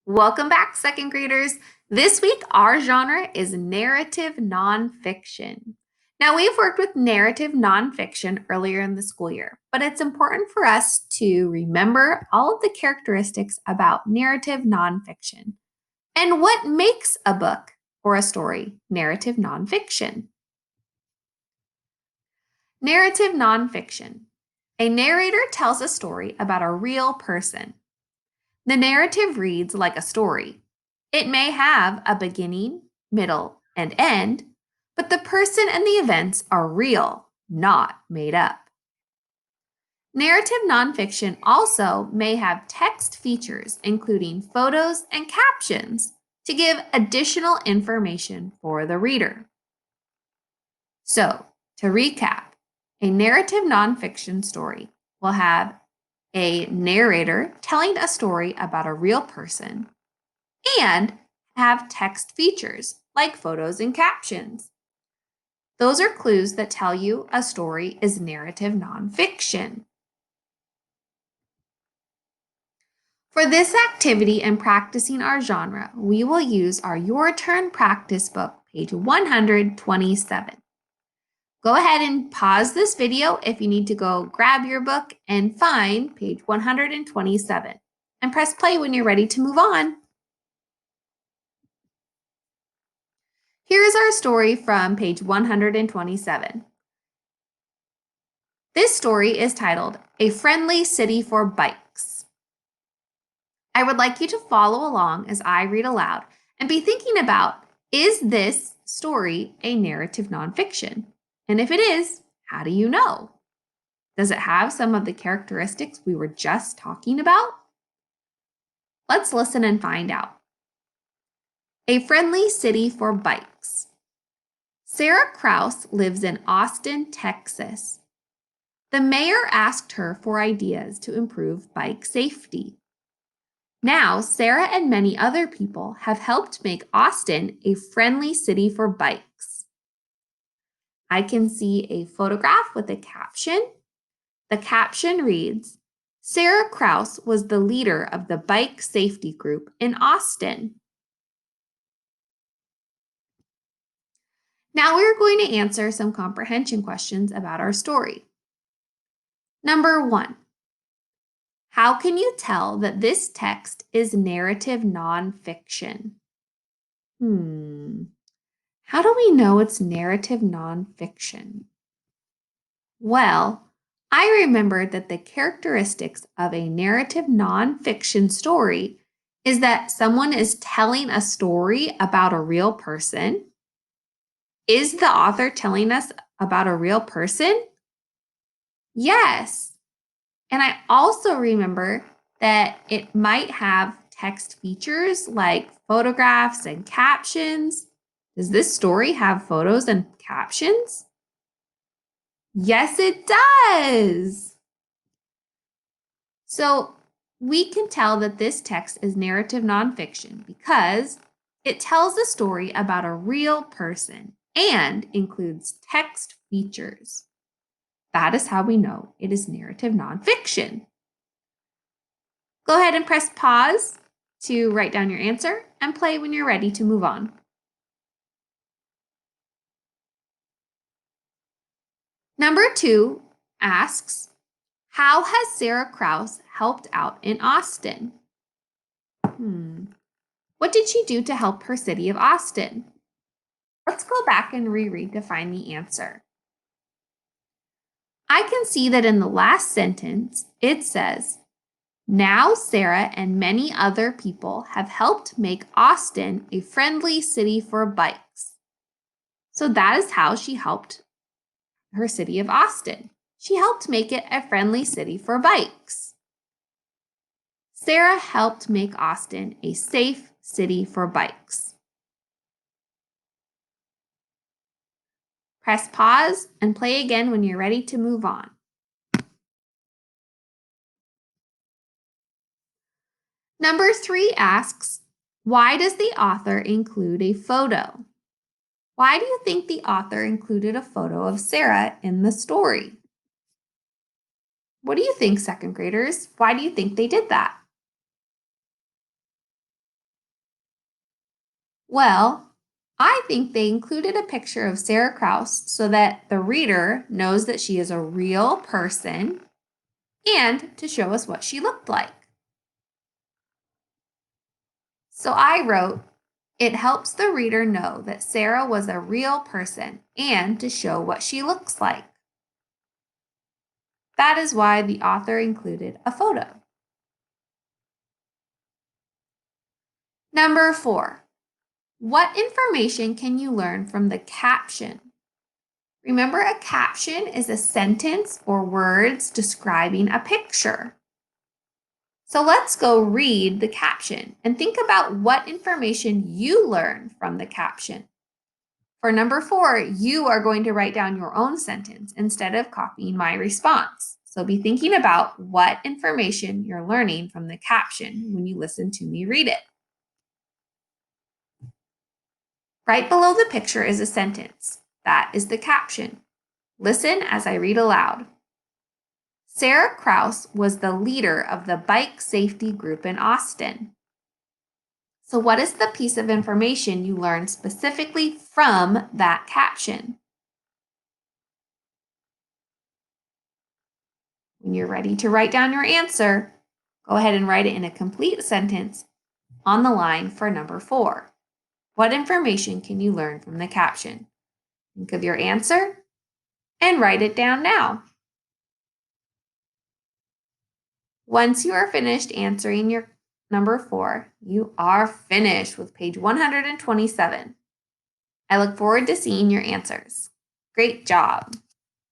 Welcome back, second graders. This week, our genre is narrative nonfiction. Now, we've worked with narrative nonfiction earlier in the school year, but it's important for us to remember all of the characteristics about narrative nonfiction and what makes a book or a story narrative nonfiction. Narrative nonfiction. A narrator tells a story about a real person. The narrative reads like a story. It may have a beginning, middle, and end, but the person and the events are real, not made up. Narrative nonfiction also may have text features, including photos and captions, to give additional information for the reader. So, to recap, a narrative nonfiction story will have a narrator telling a story about a real person and have text features like photos and captions. Those are clues that tell you a story is narrative nonfiction. For this activity and practicing our genre, we will use our Your Turn practice book, page 127. Go ahead and pause this video if you need to go grab your book and find page 127 and press play when you're ready to move on. Here is our story from page 127. This story is titled A Friendly City for Bikes. I would like you to follow along as I read aloud and be thinking about, is this story a narrative nonfiction? And if it is, how do you know? Does it have some of the characteristics we were just talking about? Let's listen and find out. A Friendly City for Bikes. Sarah Krause lives in Austin, Texas. The mayor asked her for ideas to improve bike safety. Now, Sarah and many other people have helped make Austin a friendly city for bikes. I can see a photograph with a caption. The caption reads, Sarah Krause was the leader of the bike safety group in Austin. Now we're going to answer some comprehension questions about our story. Number 1. How can you tell that this text is narrative nonfiction? How do we know it's narrative nonfiction? Well, I remembered that the characteristics of a narrative nonfiction story is that someone is telling a story about a real person. Is the author telling us about a real person? Yes. And I also remember that it might have text features like photographs and captions. Does this story have photos and captions? Yes, it does. So we can tell that this text is narrative nonfiction because it tells a story about a real person and includes text features. That is how we know it is narrative nonfiction. Go ahead and press pause to write down your answer and play when you're ready to move on. Number 2 asks, how has Sarah Krause helped out in Austin? What did she do to help her city of Austin? Let's go back and reread to find the answer. I can see that in the last sentence, it says, now Sarah and many other people have helped make Austin a friendly city for bikes. So that is how she helped her city of Austin. She helped make it a friendly city for bikes. Sarah helped make Austin a safe city for bikes. Press pause and play again when you're ready to move on. Number 3 asks, why does the author include a photo? Why do you think the author included a photo of Sarah in the story? What do you think, second graders? Why do you think they did that? Well, I think they included a picture of Sarah Krause so that the reader knows that she is a real person and to show us what she looked like. So I wrote, it helps the reader know that Sarah was a real person and to show what she looks like. That is why the author included a photo. Number 4, what information can you learn from the caption? Remember, a caption is a sentence or words describing a picture. So let's go read the caption and think about what information you learn from the caption. For number 4, you are going to write down your own sentence instead of copying my response. So be thinking about what information you're learning from the caption when you listen to me read it. Right below the picture is a sentence. That is the caption. Listen as I read aloud. Sarah Krause was the leader of the bike safety group in Austin. So what is the piece of information you learned specifically from that caption? When you're ready to write down your answer, go ahead and write it in a complete sentence on the line for number 4. What information can you learn from the caption? Think of your answer and write it down now. Once you are finished answering your number 4, you are finished with page 127. I look forward to seeing your answers. Great job!